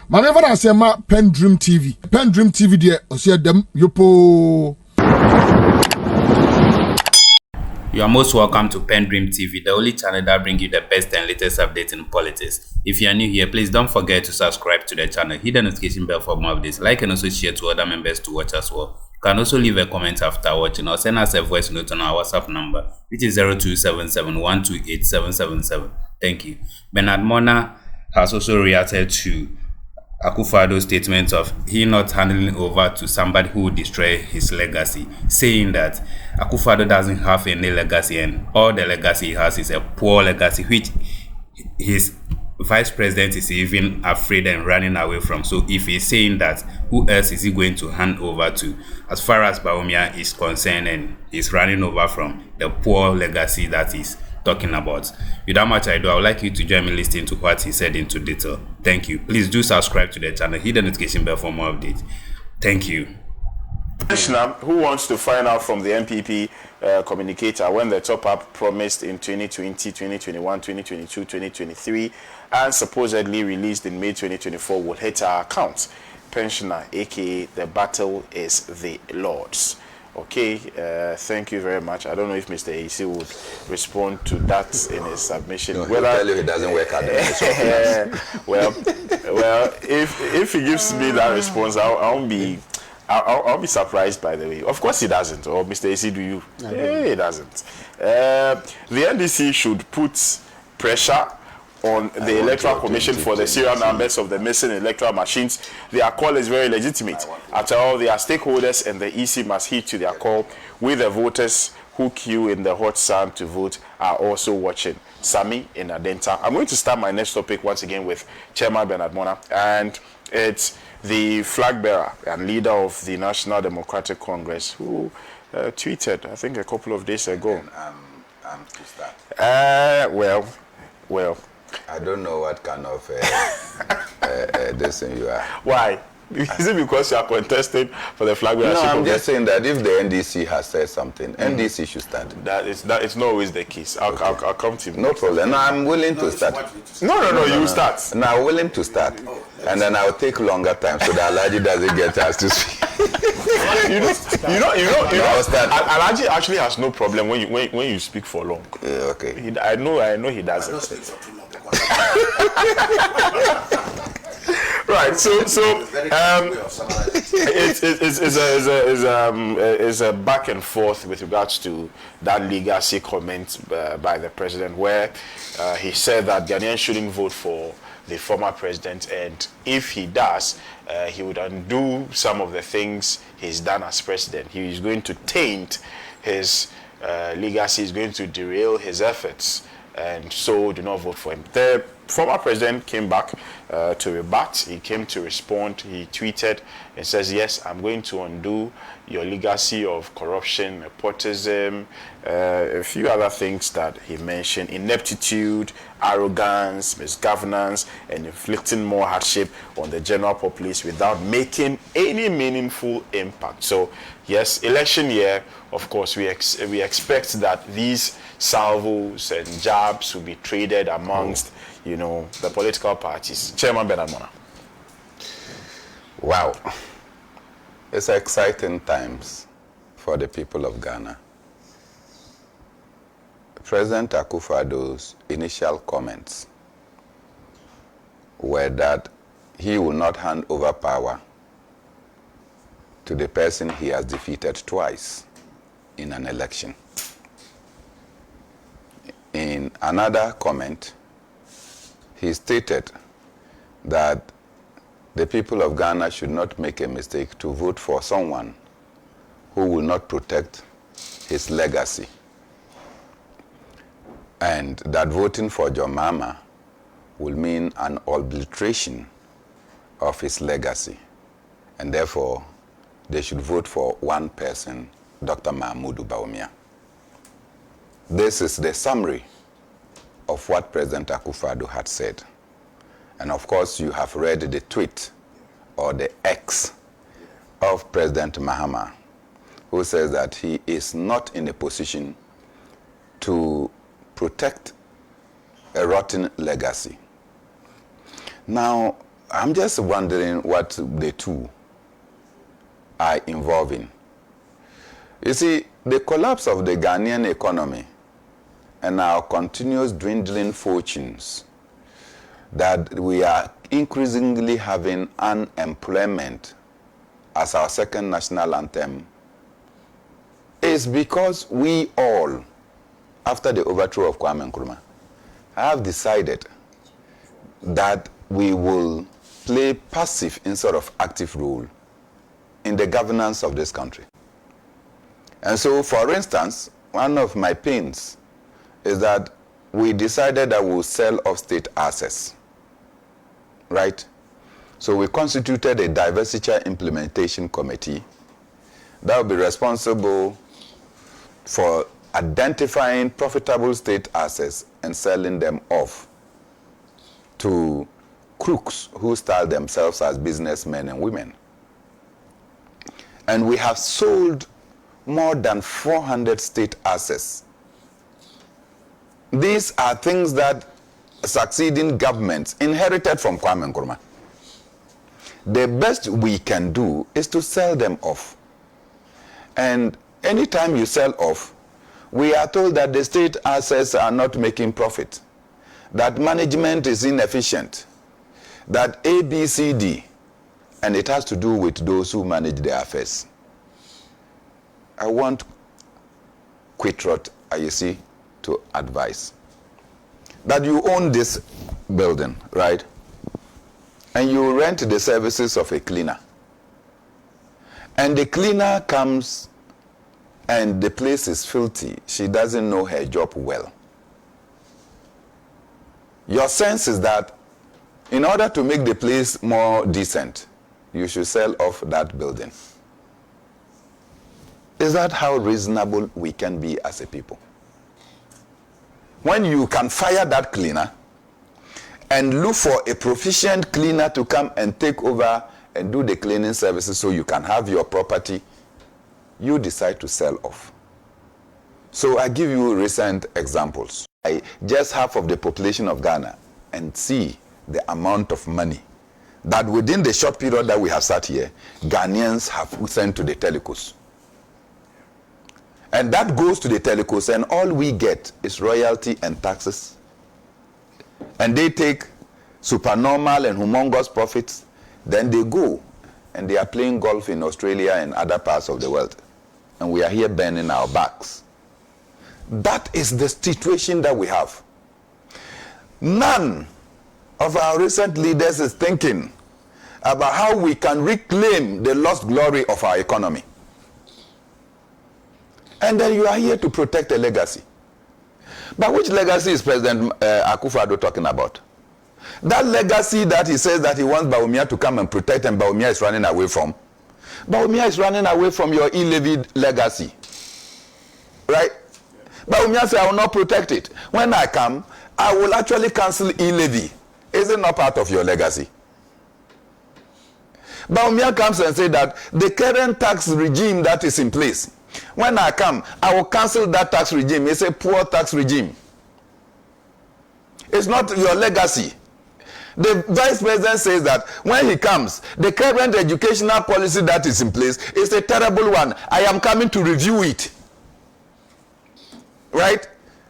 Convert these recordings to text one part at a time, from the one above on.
Manever I say ma PENDREAM TV. PENDREAM TV there, osia dem yopo. You are most welcome to PENDREAM TV, the only channel that brings you the best and latest updates in politics. If you are new here, please don't forget to subscribe to the channel, hit the notification bell for more updates, like and also share to other members to watch as well. You can also leave a comment after watching or send us a voice note on our WhatsApp number, which is 0277128777. Thank you. Bernard Mornah has also reacted to Akufo-Addo's statement of he not handing over to somebody who will destroy his legacy, saying that Akufo-Addo doesn't have any legacy and all the legacy he has is a poor legacy, which his vice president is even afraid and running away from. So if he's saying that, who else is he going to hand over to? As far as Bawumia is concerned, and he's running over from the poor legacy that he's talking about. Without much ado, I would like you to join me listening to what he said into detail. Thank you. Please do subscribe to the channel, hit the notification bell for more updates. Thank you. Who wants to find out from the MPP communicator when the top-up promised in 2020, 2021, 2022, 2023 and supposedly released in May 2024 will hit our account? Pensioner, aka the battle is the Lord's. Okay, thank you very much. I don't know if Mr. AC would respond to that in his submission. No, he'll tell you it doesn't work out. well, if he gives me that response, I'll be surprised. By the way, of course he doesn't. Or Mr. AC, do you? He doesn't. The NDC should put pressure on the Electoral Commission for the serial numbers of the missing electoral machines. Their call is very legitimate. After all, their stakeholders and the EC must heed to their call. With the voters who queue in the hot sun to vote are also watching. Sami in Adenta. I'm going to start my next topic once again with Chairman Bernard Mornah, and it's the flag bearer and leader of the National Democratic Congress who tweeted, I think, a couple of days ago. I'm to start. Well. I don't know what kind of this thing you are. Why? Is it because you are contesting for the flag bearer? No, I'm just saying that if the NDC has said something, NDC should stand. It's not always the case. I'll come to you. No problem. No, I'm willing to start. No, you start. No, I'm willing to start. And then I'll take longer time so that Alaji doesn't get a chance to speak. Alaji actually has no problem when you speak for long. Okay. I know he doesn't. I don't speak for too long. Right. So it's a back and forth with regards to that legacy comment by the president, where he said that Ghanaians shouldn't vote for the former president, and if he does, he would undo some of the things he's done as president. He is going to taint his legacy, is going to derail his efforts, and so do not vote for him. The former president came back to rebut. He came to respond. He tweeted and says, yes, I'm going to undo your legacy of corruption, nepotism, a few other things that he mentioned: ineptitude, arrogance, misgovernance, and inflicting more hardship on the general populace without making any meaningful impact. So yes, election year, of course, we expect that these salvos and jabs will be traded amongst the political parties. Chairman Bernard Mornah. Wow. It's exciting times for the people of Ghana. President Akufo-Addo's initial comments were that he will not hand over power to the person he has defeated twice in an election. In another comment, he stated that the people of Ghana should not make a mistake to vote for someone who will not protect his legacy, and that voting for John Mahama will mean an obliteration of his legacy, and therefore they should vote for one person, Dr. Mahmoud Bawumia. This is the summary of what President Akufo-Addo had said. And of course, you have read the tweet or the X of President Mahama, who says that he is not in a position to protect a rotten legacy. Now, I'm just wondering what the two are involving. You see, the collapse of the Ghanaian economy and our continuous dwindling fortunes, that we are increasingly having unemployment as our second national anthem, is because we all, after the overthrow of Kwame Nkrumah, have decided that we will play passive instead of active role in the governance of this country. And so, for instance, one of my pains is that we decided that we'll sell off state assets, right? So we constituted a divestiture implementation committee that will be responsible for identifying profitable state assets and selling them off to crooks who style themselves as businessmen and women. And we have sold more than 400 state assets. These are things that succeeding governments inherited from Kwame Nkrumah. The best we can do is to sell them off. And anytime you sell off, we are told that the state assets are not making profit, that management is inefficient, that A, B, C, D, and it has to do with those who manage their affairs. I want Quitrot, you see, to advise that you own this building, right? And you rent the services of a cleaner. And the cleaner comes and the place is filthy. She doesn't know her job well. Your sense is that in order to make the place more decent, you should sell off that building. Is that how reasonable we can be as a people? When you can fire that cleaner and look for a proficient cleaner to come and take over and do the cleaning services so you can have your property, you decide to sell off. So I give you recent examples. Just half of the population of Ghana, and see the amount of money that within the short period that we have sat here, Ghanaians have sent to the telecos. And that goes to the telecos, and all we get is royalty and taxes. And they take supernormal and humongous profits, then they go and they are playing golf in Australia and other parts of the world. And we are here bending our backs. That is the situation that we have. None of our recent leaders is thinking about how we can reclaim the lost glory of our economy. And then you are here to protect a legacy. But which legacy is President Akufo-Addo talking about? That legacy that he says that he wants Bawumia to come and protect, and Bawumia is running away from. Bawumia is running away from your e-levied legacy. Right? Bawumia says, I will not protect it. When I come, I will actually cancel e-levy. Is it not part of your legacy? Bawumia comes and says that the current tax regime that is in place, when I come, I will cancel that tax regime. It's a poor tax regime. It's not your legacy. The vice president says that when he comes, the current educational policy that is in place is a terrible one. I am coming to review it. Right?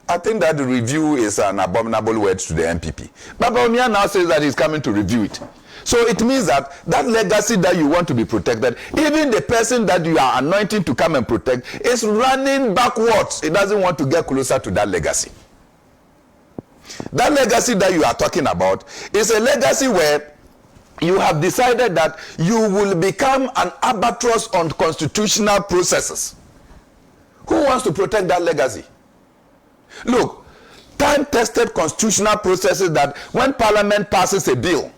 I think that the review is an abominable word to the MPP. But Bawumia now says that he's coming to review it. So it means that that legacy that you want to be protected, even the person that you are anointing to come and protect is running backwards. He doesn't want to get closer to that legacy. That legacy that you are talking about is a legacy where you have decided that you will become an albatross on constitutional processes. Who wants to protect that legacy? Look, time-tested constitutional processes that when Parliament passes a bill,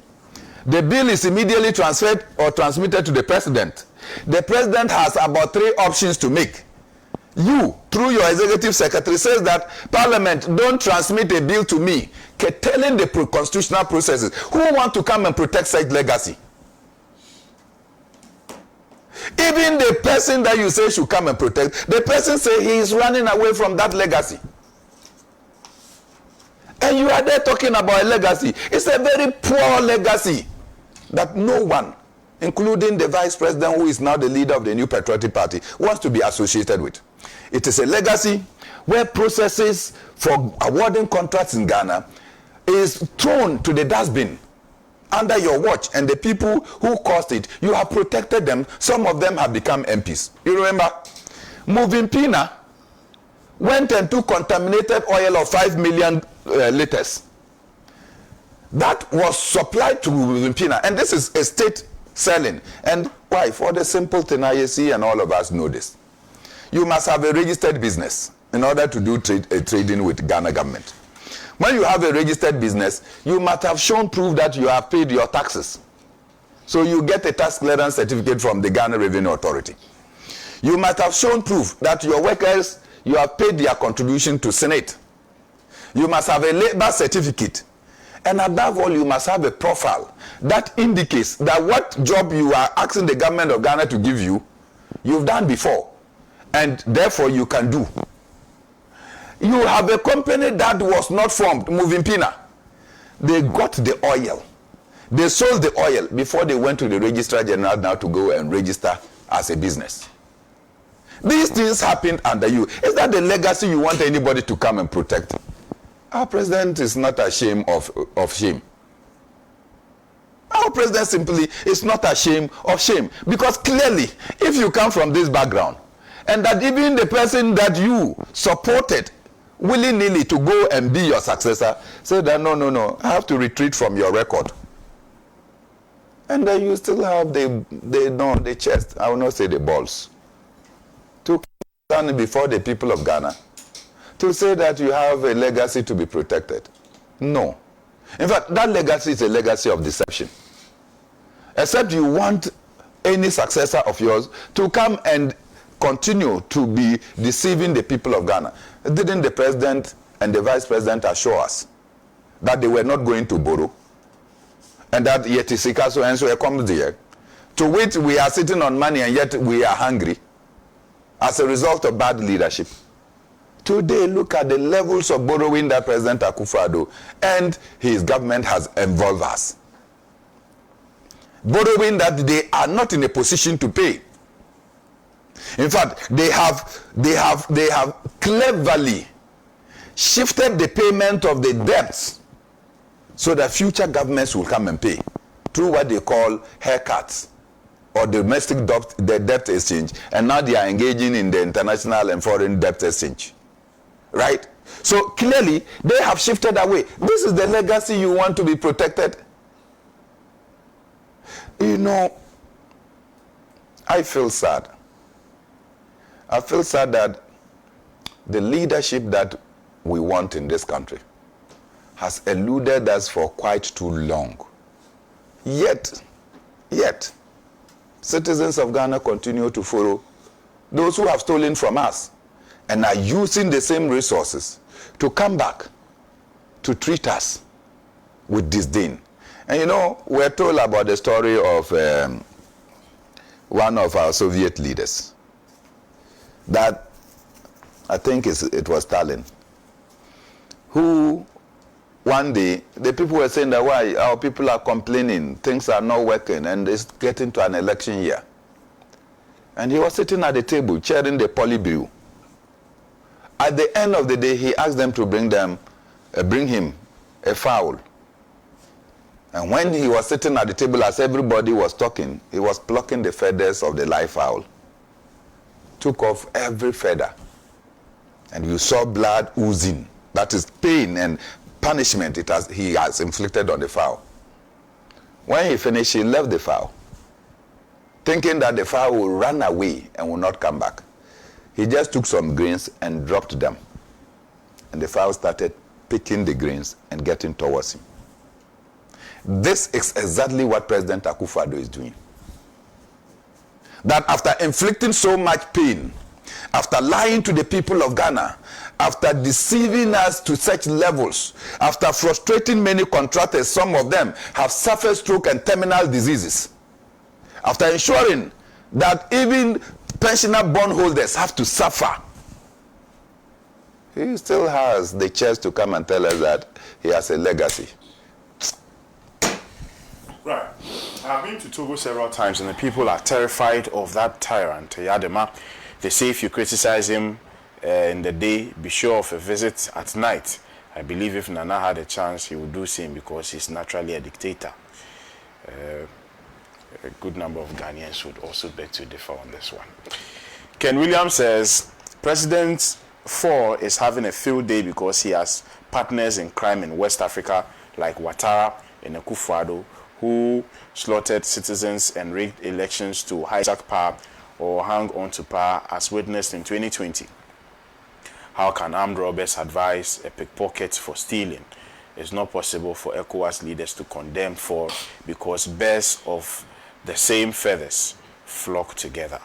the bill is immediately transferred or transmitted to the president. The president has about 3 options to make. You, through your executive secretary, says that Parliament, don't transmit a bill to me, telling the constitutional processes. Who want to come and protect such legacy? Even the person that you say should come and protect, the person say he is running away from that legacy. And you are there talking about a legacy. It's a very poor legacy. that no one, including the vice president who is now the leader of the New Patriotic Party, wants to be associated with. It is a legacy where processes for awarding contracts in Ghana is thrown to the dustbin under your watch, and the people who caused it, you have protected them. Some of them have become MPs. You remember? Moving Pina went and took contaminated oil of 5 million liters. That was supplied to Moving Pina, and this is a state selling. And why? For the simple thing, I see, and all of us know this. You must have a registered business in order to do trading with Ghana government. When you have a registered business, you must have shown proof that you have paid your taxes. So you get a tax clearance certificate from the Ghana Revenue Authority. You must have shown proof that your workers, you have paid their contribution to Senate. You must have a labor certificate. And above all, you must have a profile that indicates that what job you are asking the government of Ghana to give you, you've done before. And therefore, you can do. You have a company that was not formed, Moving Pina. They got the oil. They sold the oil before they went to the Registrar General now to go and register as a business. These things happened under you. Is that the legacy you want anybody to come and protect? Our president is not ashamed of shame. Our president simply is not ashamed of shame. Because clearly, if you come from this background, and that even the person that you supported willy-nilly to go and be your successor, say that no, I have to retreat from your record. And then you still have the chest, I will not say the balls, to stand before the people of Ghana to say that you have a legacy to be protected. No. In fact, that legacy is a legacy of deception. Except you want any successor of yours to come and continue to be deceiving the people of Ghana. Didn't the president and the vice president assure us that they were not going to borrow? And that yet is so and so comes there, to which we are sitting on money and yet we are hungry as a result of bad leadership. Today, look at the levels of borrowing that President Akufo-Addo and his government has involved us. Borrowing that they are not in a position to pay. In fact, they have cleverly shifted the payment of the debts so that future governments will come and pay through what they call haircuts or domestic debt exchange, and now they are engaging in the international and foreign debt exchange. Right? So clearly, they have shifted away. This is the legacy you want to be protected. You know, I feel sad. I feel sad that the leadership that we want in this country has eluded us for quite too long. Yet, citizens of Ghana continue to follow those who have stolen from us and are using the same resources to come back to treat us with disdain. And you know, we're told about the story of one of our Soviet leaders, that I think it was Stalin, who one day, the people were saying that why our people are complaining, things are not working, and it's getting to an election year. And he was sitting at the table, chairing the Politburo. At the end of the day, he asked them to bring him a fowl. And when he was sitting at the table, as everybody was talking, he was plucking the feathers of the live fowl. Took off every feather. And you saw blood oozing. That is pain and punishment he has inflicted on the fowl. When he finished, he left the fowl, thinking that the fowl will run away and will not come back. He just took some grains and dropped them. And the fowl started picking the grains and getting towards him. This is exactly what President Akufo-Addo is doing. That after inflicting so much pain, after lying to the people of Ghana, after deceiving us to such levels, after frustrating many contractors, some of them have suffered stroke and terminal diseases, after ensuring that even pensioner bondholders have to suffer, he still has the chance to come and tell us that he has a legacy. Right. I've been to Togo several times, and the people are terrified of that tyrant, Yadema. They say if you criticize him in the day, be sure of a visit at night. I believe if Nana had a chance, he would do same because he's naturally a dictator. A good number of Ghanaians would also beg to differ on this one. Ken Williams says, President 4 is having a field day because he has partners in crime in West Africa like Ouattara and Akufo-Addo, who slaughtered citizens and rigged elections to hijack power or hang on to power as witnessed in 2020. How can armed robbers advise a pickpocket for stealing? It's not possible for ECOWAS leaders to condemn for because birds of the same feathers flock together.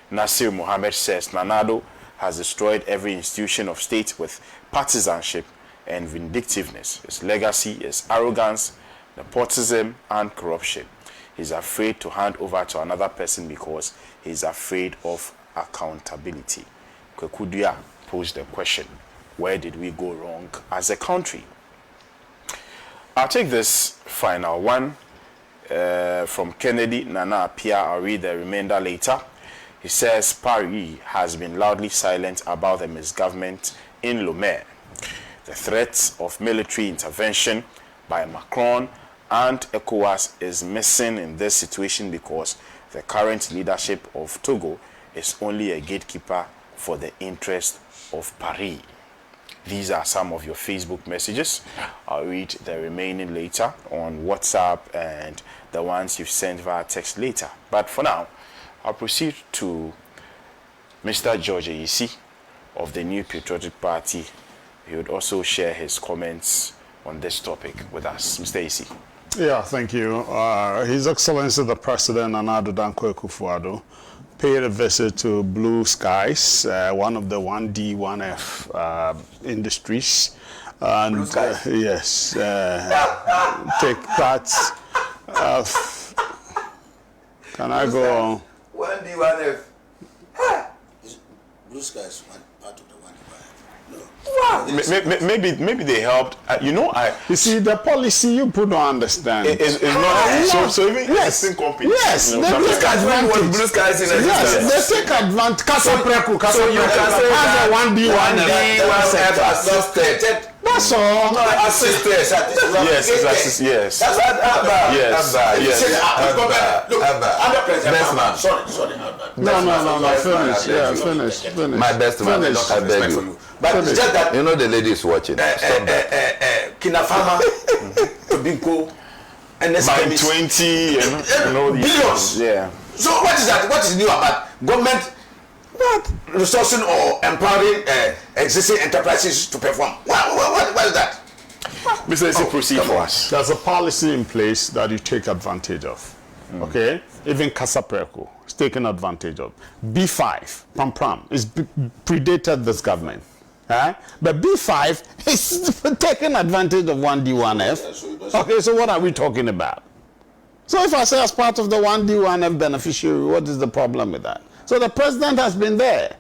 Nasir Mohammed says Nanado has destroyed every institution of state with partisanship and vindictiveness. His legacy is arrogance, nepotism, and corruption. He's afraid to hand over to another person because he's afraid of accountability. Kwekudia posed the question, where did we go wrong as a country? I'll take this final one from Kennedy Nana Pia. I'll read the remainder later. He says Paris has been loudly silent about the misgovernment in Lomé. The threat of military intervention by Macron and ECOWAS is missing in this situation because the current leadership of Togo is only a gatekeeper for the interest of Paris. These are some of your Facebook messages. I'll read the remaining later on WhatsApp and the ones you've sent via text later. But for now, I'll proceed to Mr. George Ayisi of the New Patriotic Party. He would also share his comments on this topic with us. Mr. Ayisi. Yeah, thank you. His Excellency the President, Addo Akufo-Addo, paid a visit to Blue Skies, one of the 1D, 1F industries. And, Blue Skies? Yes. Take that. Can I go? 1D, 1F. Blue Skies, one part of the 1D, 1F. No. Maybe they helped. You see, the policy you put on understand. It's not. So even existing companies. Yes, you know, they take advantage. Blue Skies in Yes, they take advantage. So you can say has a 1D, 1F assisted. That's all. No, assisted. Yes, it's assisted. Yes. That's what Abba. Yes. Look, under president. Sorry. No. Finish. Yeah, finish. My best man, I beg you. But it's just that You know the lady is watching. Stop that. Kinafama, Tobinco, and By 20, billions. Yeah. So what is that? What is new about government resourcing or empowering existing enterprises to perform? What is that? Mr. Ayisi, proceed for us. There's a policy in place that you take advantage of. Okay? Even Casapreco is taken advantage of. B5, Pram, is predated this government. But B5 is taking advantage of 1D, 1F. Okay, so what are we talking about? So if I say as part of the 1D, 1F beneficiary, what is the problem with that? So the president has been there.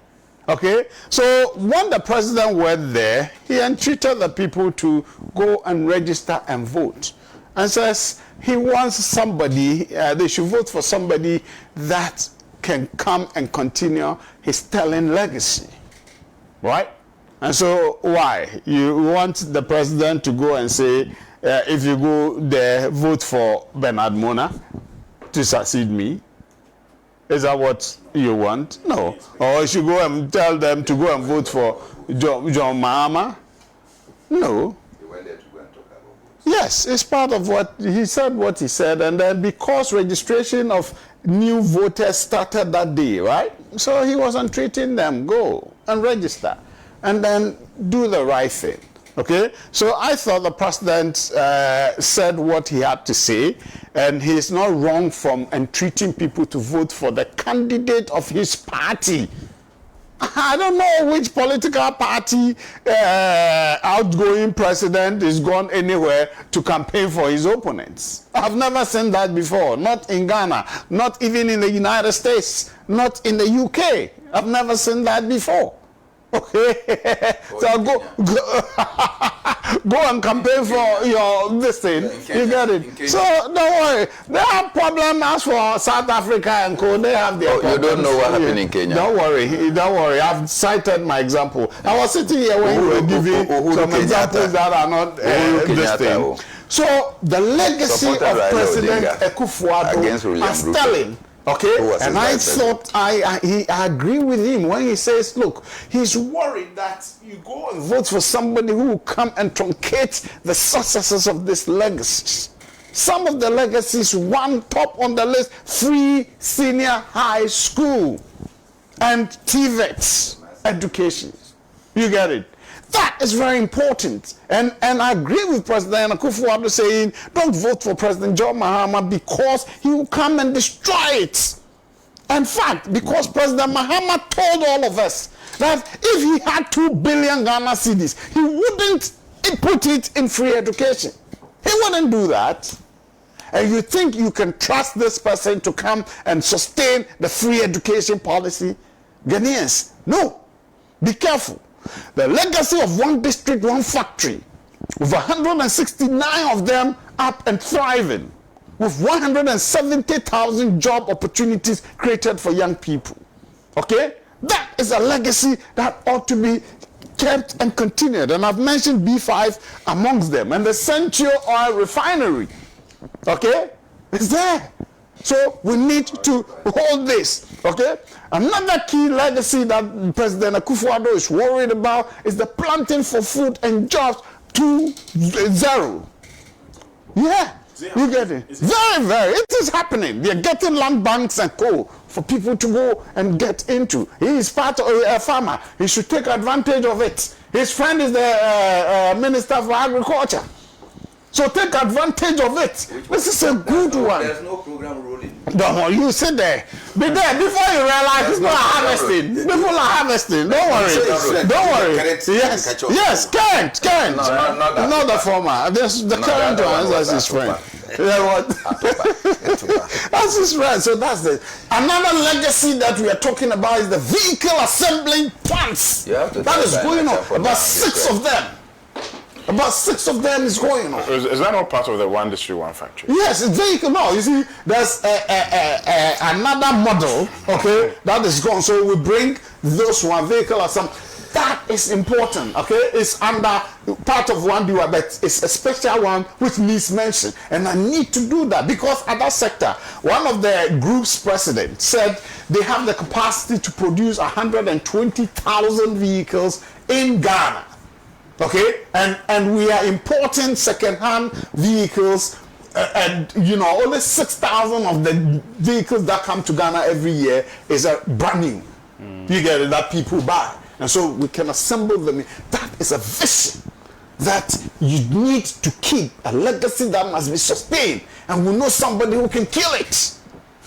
Okay, so when the president went there, he entreated the people to go and register and vote. And says he wants somebody, they should vote for somebody that can come and continue his telling legacy. Right? And so why? You want the president to go and say, if you go there, vote for Bernard Mornah to succeed me? Is that what you want? No. Or you should go and tell them to go and vote for John Mahama? No. Yes, it's part of what he said, and then because registration of new voters started that day, right? So he wasn't treating them, go and register, and then do the right thing, okay? So I thought the president said what he had to say, and he's not wrong from entreating people to vote for the candidate of his party. I don't know which political party outgoing president is gone anywhere to campaign for his opponents. I've never seen that before. Not in Ghana, not even in the United States, not in the UK. I've never seen that before. Okay, so go Go and campaign for your this thing. You get it? So don't worry. They have problems as for South Africa and Co. They have their problems. You don't know what happened in Kenya. Don't worry. I've cited my example. I was sitting here when you were giving some examples that are not this thing. So the legacy of President Akufo-Addo is telling. Okay, and I thought I agree with him when he says, look, he's worried that you go and vote for somebody who will come and truncate the successes of this legacies. Some of the legacies, one top on the list, free senior high school and TVET education. You get it? That is very important. And I agree with President Akufo-Addo saying, don't vote for President John Mahama because he will come and destroy it. In fact, because President Mahama told all of us that if he had 2 billion Ghana cedis, he wouldn't put it in free education. He wouldn't do that. And you think you can trust this person to come and sustain the free education policy? Ghanaians, no. Be careful. The legacy of one district, one factory, with 169 of them up and thriving, with 170,000 job opportunities created for young people. Okay? That is a legacy that ought to be kept and continued. And I've mentioned B5 amongst them. And the Central Oil Refinery, okay, is there. So we need to hold this, okay? Another key legacy that President Akufo-Addo is worried about is the planting for food and jobs to 0. Yeah, you get it? Very. It is happening. They're getting land banks and co for people to go and get into. He is part of a farmer. He should take advantage of it. His friend is the Minister for Agriculture. So take advantage of it. This is a good one. There's no program ruling. No, you sit there. Be there before you realize people are harvesting. People are harvesting. Don't worry. Don't worry. Yes, current. Not the former. The current one. That's his friend. That's his friend. So that's it. Another legacy that we are talking about is the vehicle assembling plants. That is going on. About 6 of them. About 6 of them is going on. Is that not part of the one district, one factory? Yes, it's vehicle. No, you see, there's another model, okay, that is gone. So we bring those one vehicle or some. That is important, okay? It's under part of one deal, but it's a special one which needs mention. And I need to do that because at that sector, one of the group's president said they have the capacity to produce 120,000 vehicles in Ghana. Okay, and we are importing second-hand vehicles, and you know only 6,000 of the vehicles that come to Ghana every year is a brand new. You get it, that people buy, and so we can assemble them. That is a vision that you need to keep, a legacy that must be sustained, and we know somebody who can kill it,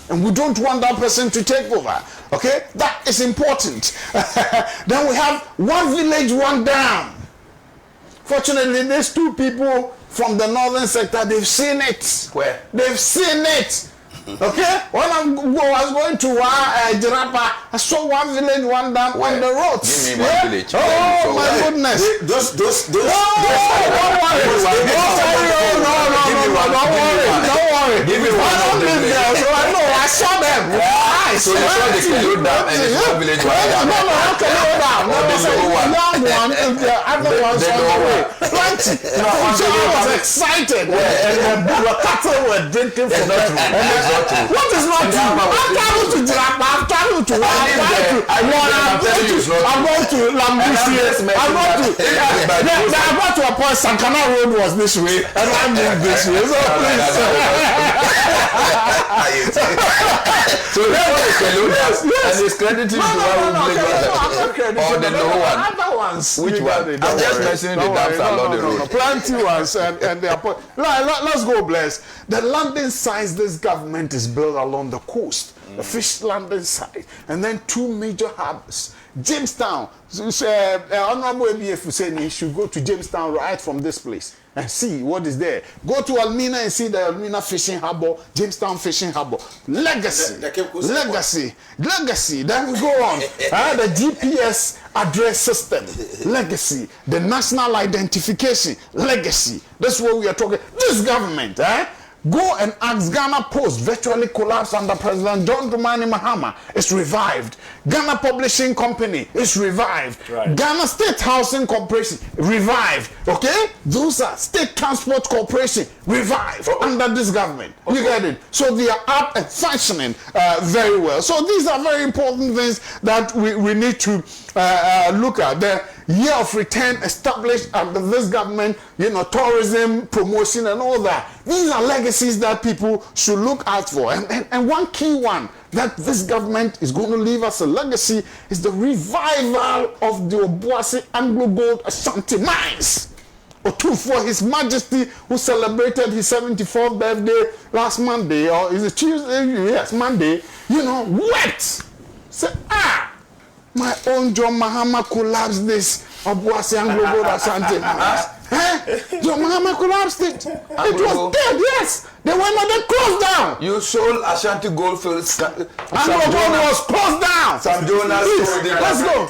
and we don't want that person to take over. Okay, that is important. Then we have one village, one dam. Fortunately, these 2 people from the northern sector, they've seen it. Where? They've seen it. Okay? When I was going to Jirapa, I saw one village, one dam on the roads. Give me one village. Oh, my goodness. Those. Don't worry. Don't worry. Give me one of them. So I know, I saw them. So you saw the Kilo Dam and the small village one dam. No, Kilo Dam. Or the lower one. Young one and the other ones on the way. Plenty. So I was excited. And the cattle were drinking from that. What is not true? I'm traveling to Jirapa. I'm traveling to I'm going to Lambusi. I got to a point, Sankana Road was this way, and I moved this way. So please. So yes. And it's credited to or the lower one. Other ones. Which one? I'm just mentioning the dams along the road. Plenty ones, and they are. Let's go, bless. The landing sites this government is built along the coast, the fish landing site, and then 2 major harbors. Jamestown, Honorable ABF said he should go to Jamestown right from this place. and see what is there. Go to Almina and see the Almina Fishing Harbor, Jamestown Fishing Harbor. Legacy. Legacy. Then we go on. The GPS address system. Legacy. The national identification. Legacy. That's what we are talking. This government, go and ask Ghana Post, virtually collapsed under President John Dramani Mahama, is revived. Ghana Publishing Company is revived. Right. Ghana State Housing Corporation, revived. Okay? Those are State Transport Corporation, revived under this government. You get it? So they are up and functioning very well. So these are very important things that we need to look at. The year of return established under this government, tourism, promotion and all that. These are legacies that people should look out for. And one key one that this government is going to leave us a legacy is the revival of the Obuasi Anglo Gold Ashanti mines. For His Majesty, who celebrated his 74th birthday last Monday, or is it Tuesday? Yes, Monday. Wept. Say, my own John Mahama collapsed this Obuasi Anglo Gold Ashanti mines. John Mahama collapsed it. It was dead, yes. They were not then closed down. You sold Ashanti Goldfields. Anglo Gold was closed down. Some Jonas sold it. Let's go. No.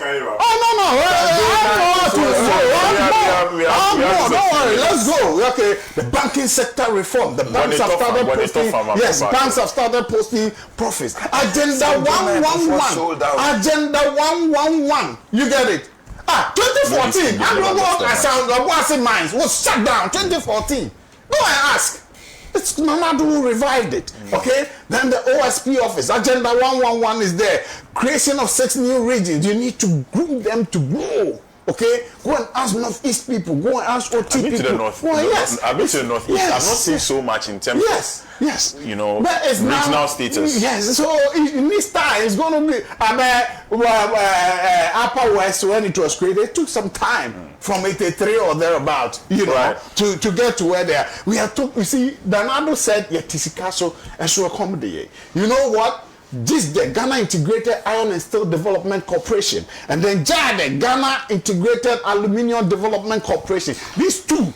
Don't worry. Let's go. Okay. The banking sector reform. The banks have started posting. Yes, banks have started posting profits. Agenda 111. Agenda 111. You get it? 2014, Anglo Gold Ashanti mines was shut down. 2014. Go and ask. It's Nana who revived it. Okay? Then the OSP office, Agenda 111 is there. Creation of 6 new regions. You need to group them to grow. Okay? Go and ask Northeast people. Go and ask OT people. I've been to the North. Yes. I've been to the Northeast. Yes. I've not seen so much in terms of regional status. Yes. So in this time, it's going to be Upper West when it was created. It took some time from 83 or thereabout, to get to where they are. You see, Danado said, Tisikaso and so accommodate. You know what? This the Ghana Integrated Iron and Steel Development Corporation, and then the Ghana Integrated Aluminium Development Corporation. These two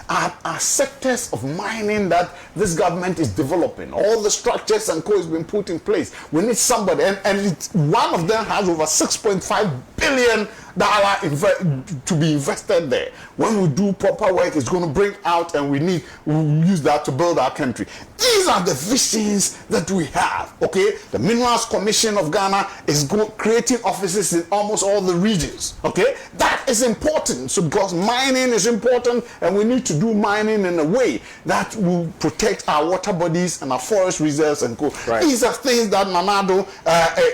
are sectors of mining that this government is developing. All the structures and code has been put in place. We need somebody, and one of them has over $6.5 billion to be invested there. When we do proper work, it's going to bring out, and we'll use that to build our country. These are the visions that we have. Okay, the Minerals Commission of Ghana is creating offices in almost all the regions. Okay, that is important. So because mining is important, and we need to do mining in a way that will protect our water bodies and our forest reserves and co. Right. These are things that Nanado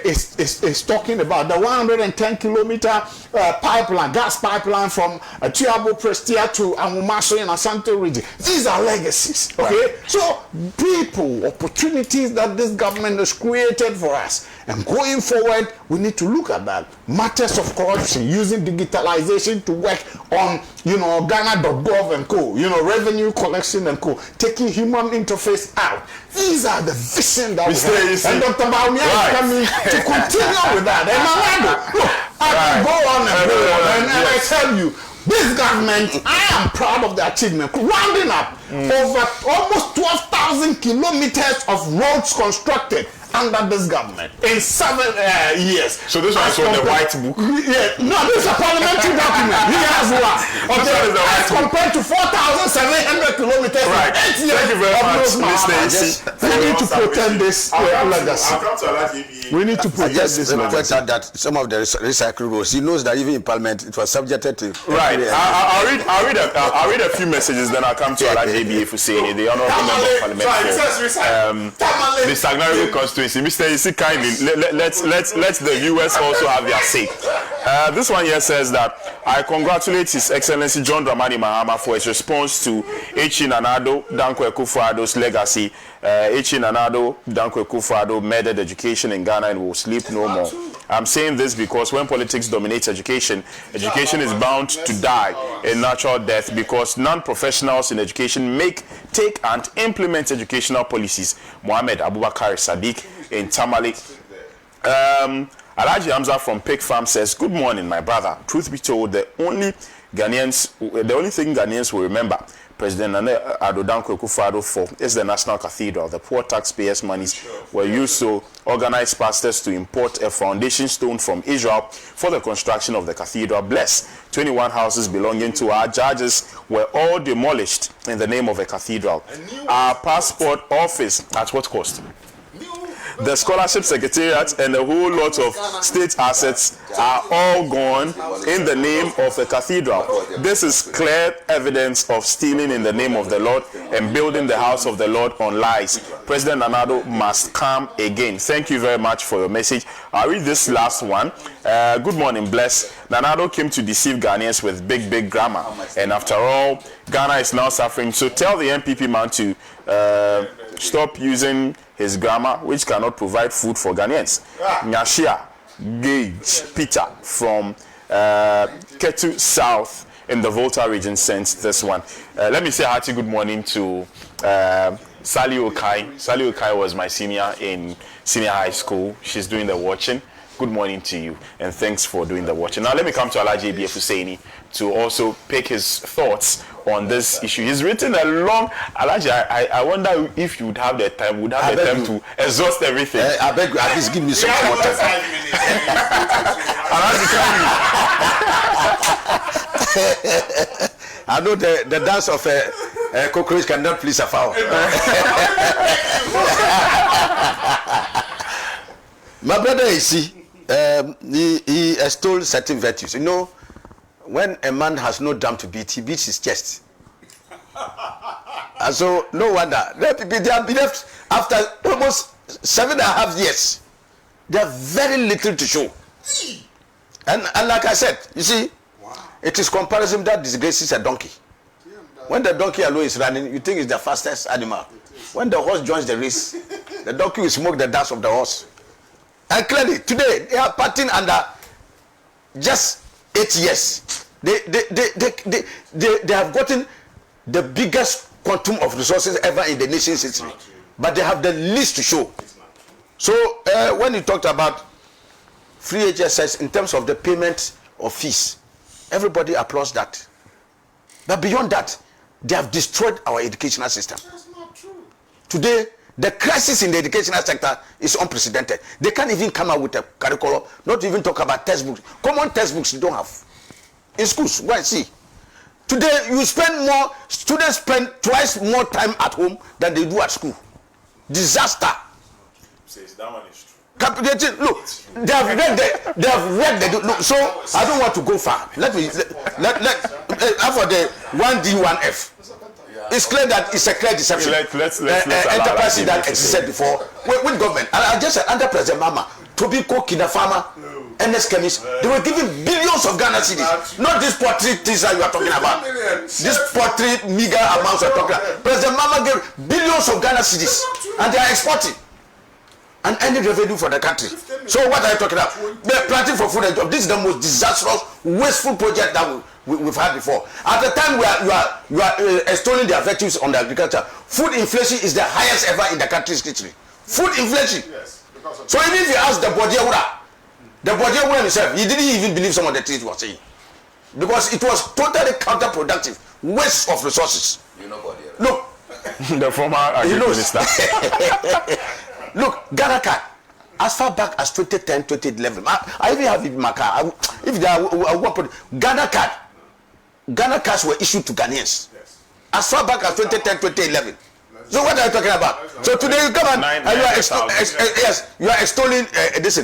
is talking about. The 110-kilometer pipeline, gas pipeline from Tiabo Prestia to Amumaso in Ashanti region. These are legacies. Okay, right. So people, opportunities that this government has created for us, and going forward, we need to look at that. Matters of corruption, using digitalization to work on, Ghana.gov and co. Revenue collection and co. Taking human interface out. These are the vision that we have. And Dr. Bawumia is coming to continue with that. And look, I can go on and go on, and I tell you, this government, I am proud of the achievement. Rounding up, over almost 12,000 kilometers of roads constructed under this government in 7 years. So this one is from the white book? Yeah, no, this is a parliamentary document. He has one. Okay, as compared to 4,700 kilometers in 8 years. Thank you very much, Mr. AC. We need to protect this legacy. We need to protect this legacy. That some of the recycled roads, he knows that even in Parliament it was subjected to. Right. I'll read a few messages, then I'll come to Alaji ABA for saying the honourable member of Parliament for the Sagnari constituency. Mr. AC, kindly let's the viewers also have their say. This one here says that I congratulate His Excellency John Dramani Mahama for his response to H.E. Nanado Dankwa Akufo-Addo's legacy. H.E. Nanado Dankwa Akufo-Addo murdered education in Ghana and will sleep no more. I'm saying this because when politics dominates education, education is bound to die a natural death because non-professionals in education take and implement educational policies. Mohammed Abubakar Sadiq in Tamale. Alaji Hamza from Pig Farm says, good morning, my brother. Truth be told, the only Ghanaians, the only thing Ghanaians will remember President Addo for is the National Cathedral. The poor taxpayers' monies were used to organize pastors to import a foundation stone from Israel for the construction of the cathedral. Bless 21 houses belonging to our judges were all demolished in the name of a cathedral. Our passport office, at what cost? The scholarship secretariat and a whole lot of state assets are all gone in the name of a cathedral. This is clear evidence of stealing in the name of the Lord and building the house of the Lord on lies. President Addo must come again. Thank you very much for your message. I'll read this last one. Good morning, bless. Addo came to deceive Ghanaians with big grammar, and after all, Ghana is now suffering. So tell the MPP man to stop using his grammar, which cannot provide food for Ghanaians. Nyashia Gage Peter from Ketu South in the Volta region sent this one. Let me say hearty good morning to Sally Okai. Sally Okai was my senior in senior high school. She's doing the watching. Good morning to you, and thanks for doing the watching. Now let me come to Alhaji ABF Hussaini to also pick his thoughts on this issue. He's written a long, Alhaji, I wonder if you would have the time, to exhaust everything. I beg you, at least give me some more time. Alhaji, I know the dance of a cockroach cannot please a fowl. My brother, you see, he stole certain virtues. You know, when a man has no dam to beat, he beats his chest. And so, no wonder. They have been left after almost 7.5 years. They have very little to show. And like I said, you see, it is comparison that disgraces a donkey. When the donkey alone is running, you think it's the fastest animal. When the horse joins the race, the donkey will smoke the dust of the horse. And clearly, today, they are partying under just 8 years. They have gotten the biggest quantum of resources ever in the nation's history. But they have the least to show. So, when you talked about free HSS in terms of the payment of fees, everybody applauds that. But beyond that, they have destroyed our educational system. That's not true. Today, the crisis in the educational sector is unprecedented. They can't even come out with a curriculum, not even talk about textbooks. Common textbooks you don't have. In schools, go and see. Today, students spend twice more time at home than they do at school. Disaster. Says that one is true. Look, they have read the look, so I don't want to go far. Let for the 1D, 1F. It's clear that it's a clear deception. Let's enterprise that existed before with government. And I just said under President Mama, Tobiko, Kinafama, NS Chemist, they were giving billions of Ghana cedis. Not this pottery things that you are talking about. This pottery meager amounts you are talking about. President Mama gave billions of Ghana cedis, and they are exporting. And any revenue for the country. So what are you talking about? They're planting for food and job. This is the most disastrous, wasteful project that we've had before. At the time you are extolling their virtues on the agriculture, food inflation is the highest ever in the country's history. Food inflation. Yes, so even if you ask the Bodiawura himself, he didn't even believe some of the things he was saying. Because it was totally counterproductive. Waste of resources. You know Bodiawura? Look. The former agriculture minister. Look, Ghana card, as far back as 2010, 2011, I even have it in my car. If there are one point, Ghana cards were issued to Ghanaians. Yes. As far back as 2010, 2011. So what are you talking about? So today you come and you are extolling this.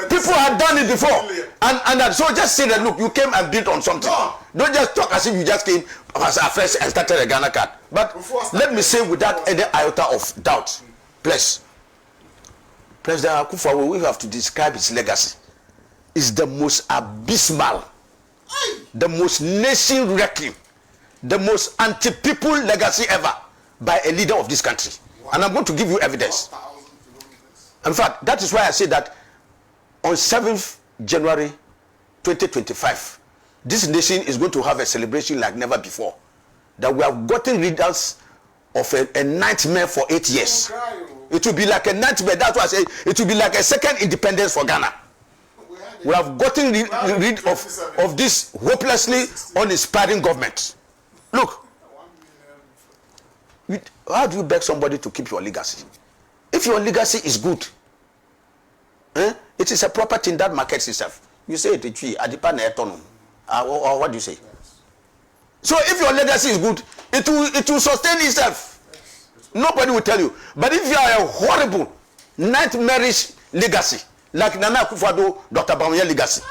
People have done it before, and so just say that look, you came and built on something. Don't just talk as if you just came as a fresh and started a Ghana card. But let me say without any iota of doubt, please. President Akufo-Addo, we have to describe his legacy, is the most abysmal, the most nation-wrecking, the most anti-people legacy ever by a leader of this country. Wow. And I'm going to give you evidence. In fact, that is why I say that on 7th January 2025, this nation is going to have a celebration like never before. That we have gotten rid of a nightmare for 8 years. It will be like a nightmare. That's why I say it will be like a second independence for Ghana. would have gotten rid of this hopelessly uninspiring government. Look, how do you beg somebody to keep your legacy? If your legacy is good, it is a property in that market itself. You say it, or what do you say? So if your legacy is good, it will sustain itself. Nobody will tell you. But if you are a horrible, nightmarish legacy, like Nana Akufo-Addo, Dr. Bawumia legacy.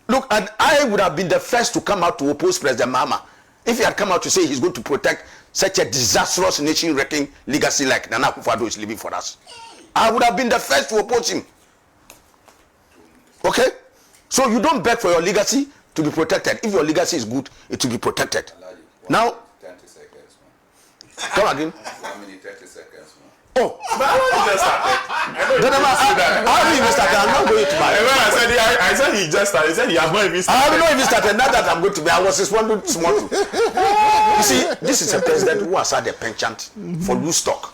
Look, and I would have been the first to come out to oppose President Mahama if he had come out to say he's going to protect such a disastrous nation-wrecking legacy like Nana Akufo-Addo is leaving for us. I would have been the first to oppose him. Okay? So you don't beg for your legacy to be protected. If your legacy is good, it will be protected. Now, 30 seconds. Come again. 1 minute, 30 seconds. Oh, But how did you just started? I know you how do you even start? I'm not going to buy. I said he just started. He said he has not even I started. haven't not even started. Now that I'm going to be, I was responding small. You see, this is a president who has had a penchant for loose stock.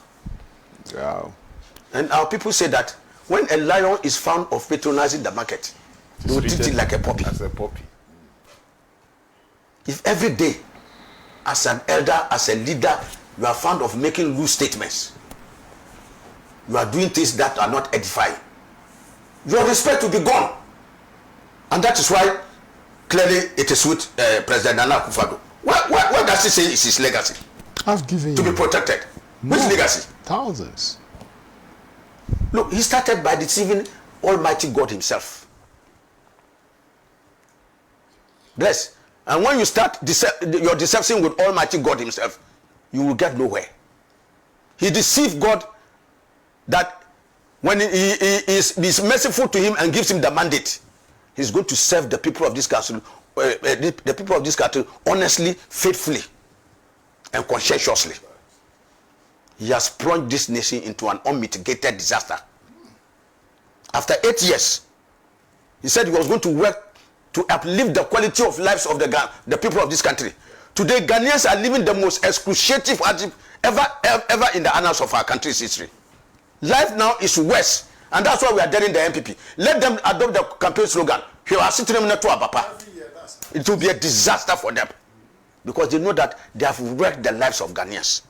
Wow. And our people say that when a lion is found of patronizing the market, they will treat it like a puppy. As a puppy. If every day, as an elder, as a leader, you are found of making loose statements, you are doing things that are not edifying, your respect will be gone. And that is why clearly it is with President Nana Akufo-Addo. What does he say is his legacy? I've given To you be protected. Which legacy? thousands. Look, he started by deceiving Almighty God himself. Bless. And when you start your deception with Almighty God himself, you will get nowhere. He deceived God that when he is merciful to him and gives him the mandate, he's going to serve the people of this country, the people of this country honestly, faithfully, and conscientiously. He has plunged this nation into an unmitigated disaster. After 8 years, he said he was going to work to uplift the quality of lives of the people of this country. Today, Ghanaians are living the most excruciating hardship ever in the annals of our country's history. Life now is worse, and that's why we are telling the MPP. Let them adopt the campaign slogan. It will be a disaster for them, because they know that they have wrecked the lives of Ghanaians.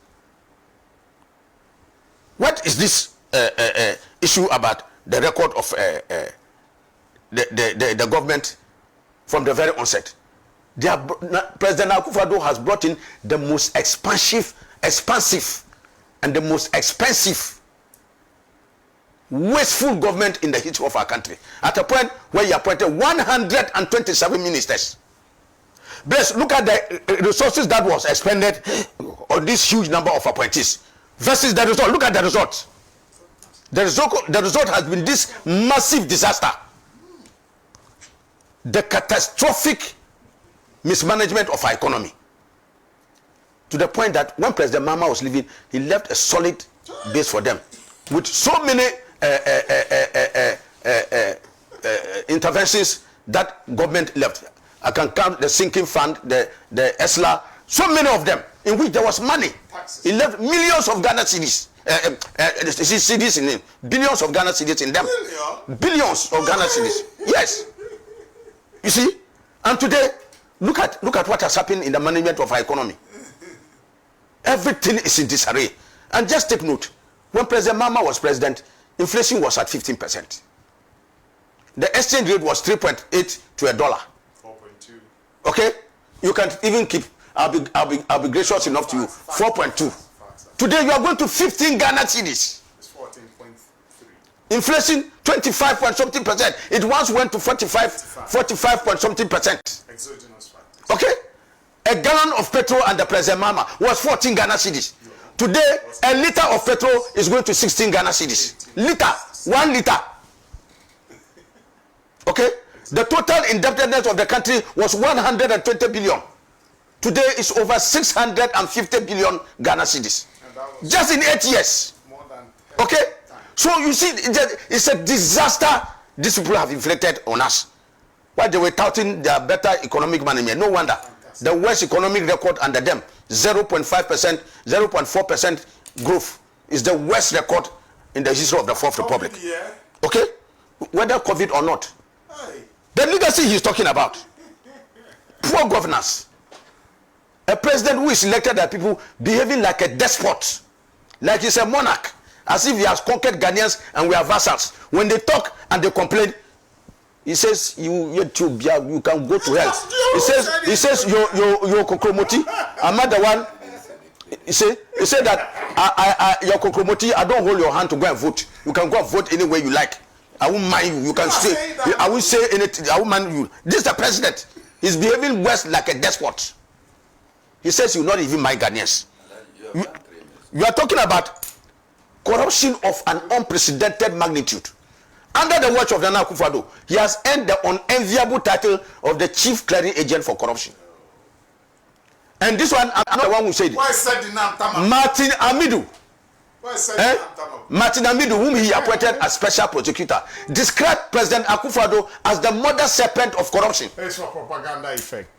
What is this issue about the record of the government from the very onset? President Akufo-Addo has brought in the most expansive, and the most expensive, wasteful government in the history of our country. At a point where he appointed 127 ministers. Bless, look at the resources that was expended on this huge number of appointees versus the result. Look at the result. The result has been this massive disaster. The catastrophic mismanagement of our economy. To the point that when President Mahama was leaving, he left a solid base for them. With so many interventions that government left. I can count the sinking fund, the ESLA, so many of them, in which there was money. He left millions of Ghana cedis. Cedis in it. Billions of Ghana cedis in them. Billions of Ghana cedis. Yes. You see? And today, look at what has happened in the management of our economy. Everything is in disarray. And just take note, when President Mahama was president, inflation was at 15%. The exchange rate was 3.8 to $1. 4.2. Okay? You can even keep, I'll be gracious enough to you, 4.2. Today you are going to 15 Ghana cedis. It's 14.3. Inflation 25 point something percent. It once went to 45 point something percent. Exogenous factors. Okay? A gallon of petrol under President Mahama was 14 Ghana cedis. Today, a liter of petrol is going to 16 Ghana cedis. Liter, 1 liter. Okay? The total indebtedness of the country was 120 billion. Today it's over 650 billion Ghana cedis. Just in 8 years. More than Okay? So you see, it's a disaster these people have inflicted on us. While they were touting their better economic management, no wonder. The worst economic record under them, 0.5%, 0.4% growth, is the worst record in the history of the Fourth Republic. Okay? whether COVID or not. The legacy he's talking about. Poor governance. A president who is elected by people behaving like a despot, like he's a monarch, as if he has conquered Ghanaians and we are vassals. When they talk and they complain, he says you can go to hell. He says your kokromoti. I'm not the one. He said that your kokromoti, I don't hold your hand to go and vote. You can go and vote any way you like. I won't mind you. You can say. I won't say anything. I won't mind you. This is the president. He's behaving worse like a despot. He says you not even mind Ghanaians. You are talking about corruption of an unprecedented magnitude. Under the watch of Nana Akufo-Addo, he has earned the unenviable title of the chief clearing agent for corruption. And this one, I'm not the one who said it. Why said the name Tama? Martin Amidu. Why said the name Tama? Martin Amidu, whom he appointed as special prosecutor, described President Akufo-Addo as the mother serpent of corruption. It's for propaganda effect.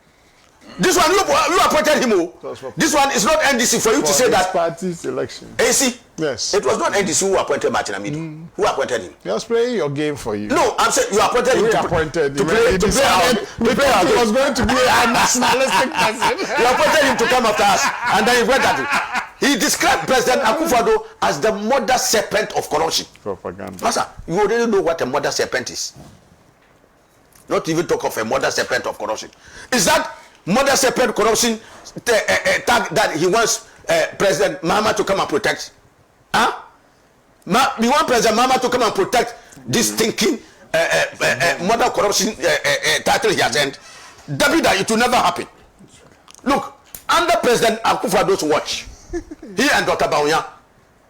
This one, you appointed him. This one is not NDC for you to say that. Party's election. AC. Yes. It was not NDC who appointed Martin Amidu. Who appointed him? He was playing your game for you. No, I'm saying you appointed him. We appointed him. He was going to be a nationalistic person. You appointed him to come after us, and then he went at it. He described President Akufo-Addo as the mother serpent of corruption. Propaganda. Master, you already know what a mother serpent is. Not even talk of a mother serpent of corruption. Is that mother serpent corruption tag that he wants President Mahama to come and protect? Huh? You want President Mahama to come and protect this thinking mother corruption title he has earned? David, it will never happen. Look, under President Akufo-Addo's watch, he and Dr. Bawumia,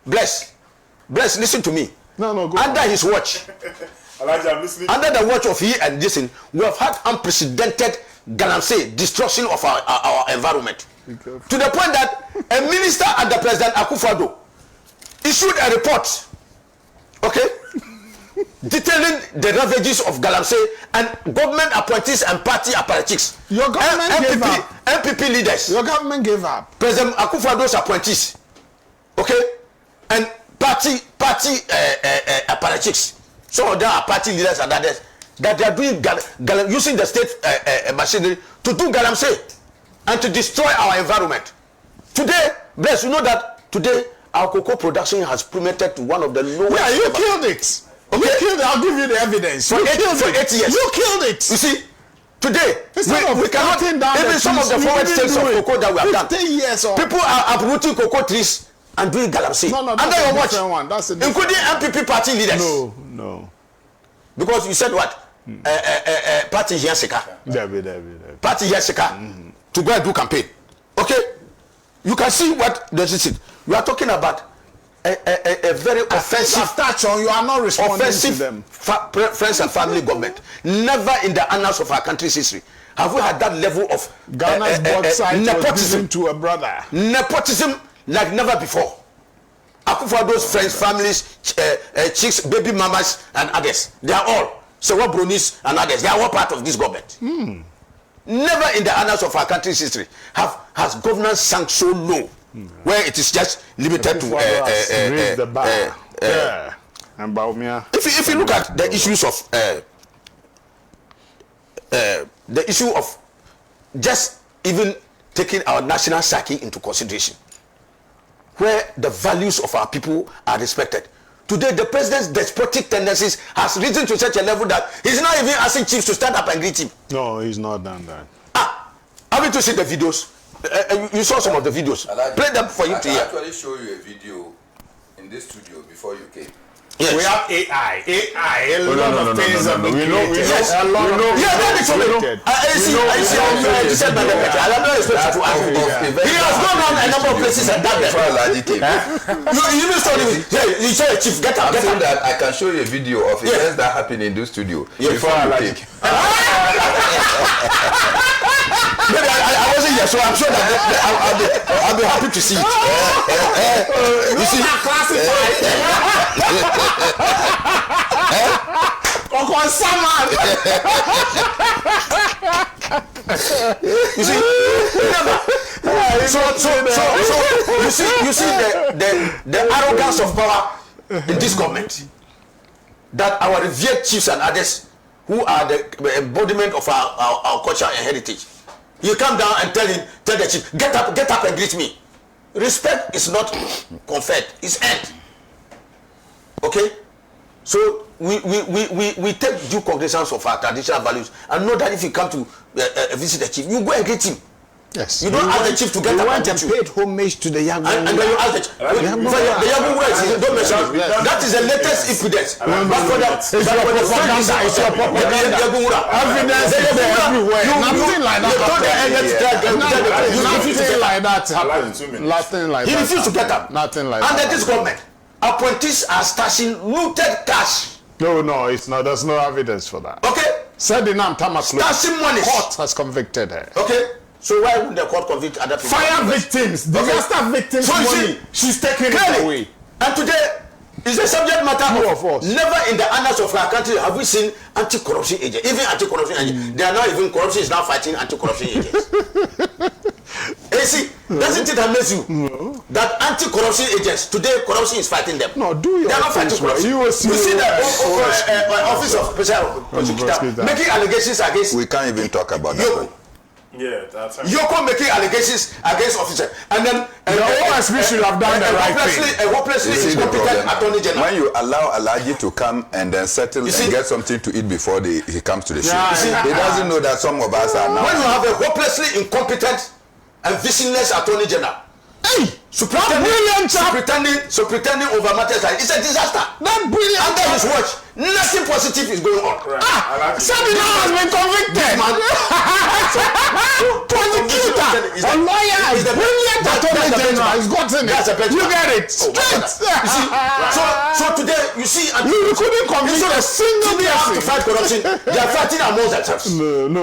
bless, listen to me. No, go under on. his watch, Elijah, I'm listening. under the watch of he and this, we have had unprecedented galamsey destruction of our environment. To the point that a minister under President Akufo-Addo issued a report, okay, detailing the ravages of galamsey and government appointees and party apparatchiks. Your government gave up. MPP leaders. Your government gave up. President Akufo-Addo's appointees, okay, and party apparatchiks. Some of them are party leaders and others that they are doing using the state machinery to do galamsey and to destroy our environment. Today, bless, you know that today our cocoa production has plummeted to one of the lowest. Yeah, you killed it. Okay. You killed it. I'll give you the evidence. For 8 years. You killed it. You see, today we cannot cutting down even some of the forward states of cocoa that we have done. 15 years old. People are uprooting cocoa trees and doing galamsey. No, under that's your a watch, different one. That's a different including MPP party leaders. No. Because you said what? Party Hiansika. David. Party Hiansika to go and do campaign. Okay? You can see what this is. We are talking about a very offensive touch on. You are not responding to them. Friends and family government. Never in the annals of our country's history have we had that level of Ghana's both sides nepotism to a brother. Nepotism like never before. Akufo-Addo's friends, families, chicks, baby mamas, and others. They are all Sewa Bronis and others. They are all part of this government. Never in the annals of our country's history has governance sunk so low, where it is just limited to raise the bar. Yeah. And Bawumia. If you look at the issues of the issue of just even taking our national psyche into consideration, where the values of our people are respected. Today, the president's despotic tendencies has risen to such a level that he's not even asking chiefs to stand up and greet him. No, he's not done that. Have you to see the videos? You saw some of the videos. Play them for you to hear. I actually show you a video in this studio before you came. Yes. We have AI. A lot of things have been created. Yes. A lot of things Yeah, that's have been it. created. I said by the better. I don't expect you to ask me. He has gone on a number of places and done that. You even told him, you said, Chief, get up. I'm saying that I can show you a video of events that happened in this studio before you came. Maybe I wasn't here, so I'm sure that I'll be happy to see it. You see, you see, so you see the arrogance of power in this government. that our revered chiefs and others who are the embodiment of our culture and heritage, you come down and tell the chief, get up and greet me. Respect is not conferred, it's earned. Okay? So we take due cognizance of our traditional values and know that if you come to visit the chief, you go and greet him. Yes. You don't ask the chief to get up and greet you. paid homage to the young And then you ask the chief. The young words, don't mention it. That is the latest impudence. But for the propaganda, it's your propaganda. Evidence is there everywhere. Nothing like that. Nothing like that happened. Nothing like that. He refused to get up. Nothing like that. Under this government, appointees are stashing looted cash. No, it's not. There's no evidence for that. Okay? Said the name Tamaklo. Stashing money. Court has convicted her. Okay? So why wouldn't the court convict other people? Fire victims, disaster victims. So you money. see, She's taking it clearly, away. and today is a subject matter of us. Never in the annals of our country have we seen anti-corruption agents. Even anti-corruption agents, they are now even corruption is now fighting anti-corruption agents. You see, doesn't it amaze you that anti-corruption agents today corruption is fighting them? No, do your they are not fighting corruption. You see that office of prosecutor making allegations against. We can't even talk about that. Yeah, that's Yoko making allegations against officer, and then the OSP should have done the right thing. A hopelessly incompetent attorney general. When you allow Alaji to come and then settle and get something to eat before he comes to the show, he doesn't know that some of us are now. When you have a hopelessly incompetent and visionless attorney general, so pretending over matters like it's a disaster. That brilliant. Under his watch, nothing positive is going on. Sabina has been convicted. Prosecutor, a lawyer, is the brilliant attorney general has gotten it. You get it straight. You see, so today you see, you couldn't convict a single person to person. fight corruption. They are fighting among themselves. No.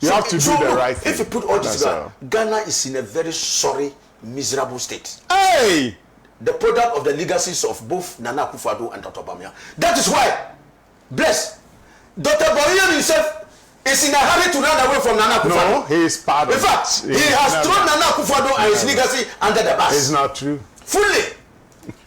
You have to do the right thing. If you put all this together, Ghana is in a very sorry, miserable state. Hey! The product of the legacies of both Nana Akufo-Addo and Dr. Bawumia. That is why, bless, Dr. Bawumia himself is in a hurry to run away from Nana Akufo-Addo. No, he is part of it. In fact, he has thrown Nana Akufo-Addo and his legacy under the bus. It's not true. Fully.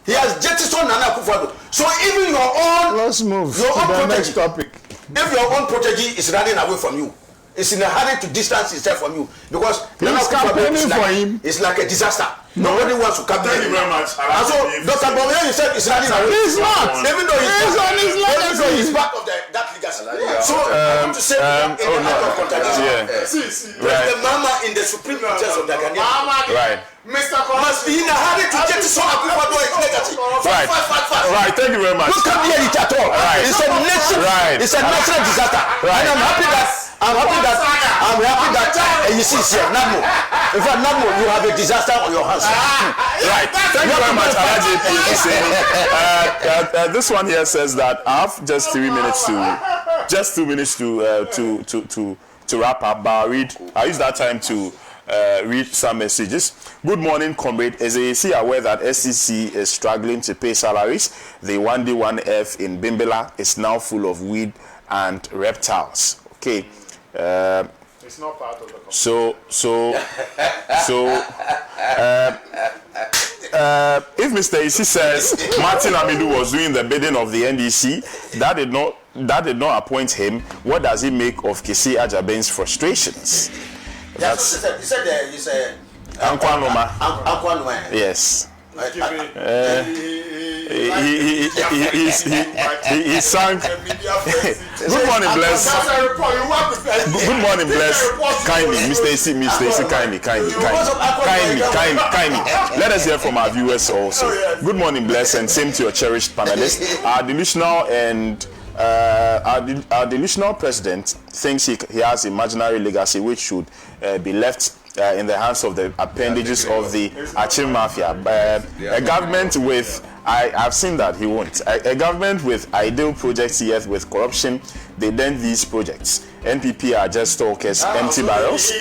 He has jettisoned Nana Akufo-Addo. So even your own, let's move your to own the next topic. If your own protege is running away from you, it's in a hurry to distance himself from you because Nana Akufo-Addo is like a disaster. Nobody wants to come. Thank you very much. And so Dr. Bawumia himself is running away. He's not. Even though he's part of that legacy. So I want to say in the act of contradiction, the mama in the supreme interest of the Ghanaian Right. must be in a hurry to get to some Akufo-Addo legacy. Right. Thank you very much. Don't come near it at all. Right. It's a nation. Right. It's a national disaster. Right. And I'm happy that you see here, Namo. In fact, Namo, you have a disaster on your hands. Right. Thank you very much, Alaji P. This one here says that I have just 2 minutes to wrap up. But I'll use that time to read some messages. Good morning, comrade. Is AAC aware that SCC is struggling to pay salaries? The 1D1F in Bimbela is now full of weed and reptiles. Okay. It's not part of the if Mr. Isi says Martin Amidu was doing the bidding of the NDC, that did not appoint him, what does he make of Kisi Ajaben's frustrations? That's he said Ankwanoma. Yes. He sang. Good morning, bless. Good morning, bless. Kindly, Mr. AC, kindly. Let us hear from our viewers also. Good morning, bless, and same to your cherished panelists. Our delusional president thinks he has imaginary legacy which should be left in the hands of the appendages of the Achim Mafia. A government with, I've seen that he won't. A government with ideal projects yet with corruption, they dent these projects. NPP are just talkers, empty barrels,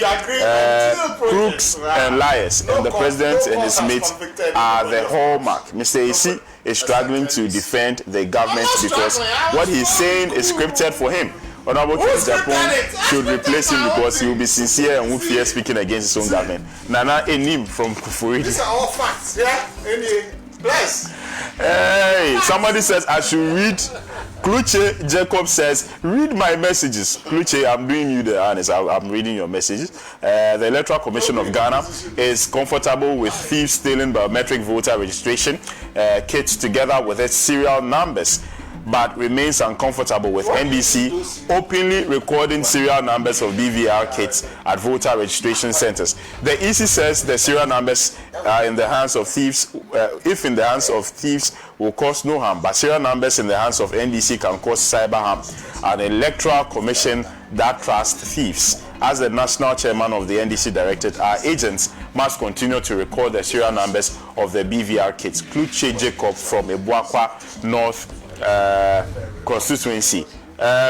crooks and liars, and the president and his mates are the hallmark. Mr. AC is struggling to defend the government because what he's saying is scripted for him. Honorable King Japan should replace him because he will be sincere and would fear speaking against his own government. Nana Enim from Kufuri. These are all facts, yeah? Bless. Hey, somebody says I should read Kluche Jacob says, read my messages. Kluche, I'm doing you the honors. I'm reading your messages. The Electoral Commission of Ghana is comfortable with thieves stealing biometric voter registration kits together with its serial numbers, but remains uncomfortable with NDC openly recording serial numbers of BVR kits at voter registration centers. The EC says the serial numbers are in the hands of thieves, if in the hands of thieves, will cause no harm, but serial numbers in the hands of NDC can cause cyber harm. An electoral commission that trusts thieves. As the national chairman of the NDC directed, our agents must continue to record the serial numbers of the BVR kits. Kluche Jacob from Ebuakwa North constituency.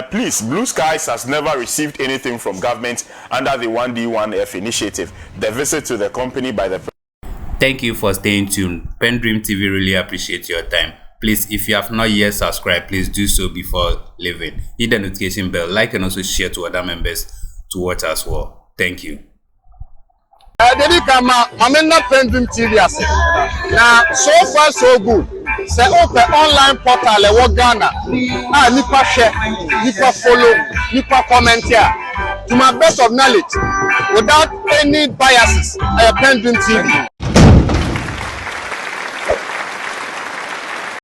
Please, Blue Skies has never received anything from government under the 1D1F initiative. The visit to the company by the Thank you for staying tuned. PENDREAM TV really appreciate your time. Please, if you have not yet subscribed, please do so before leaving. Hit the notification bell, like, and also share to other members to watch as well. Thank you. Dedi kama mamena PENDREAM TV ase. Na so far so good. Say open online portal e wo Ghana. Nipa share, nipa follow, nipa comment here. To my best of knowledge, without any biases, PENDREAM TV.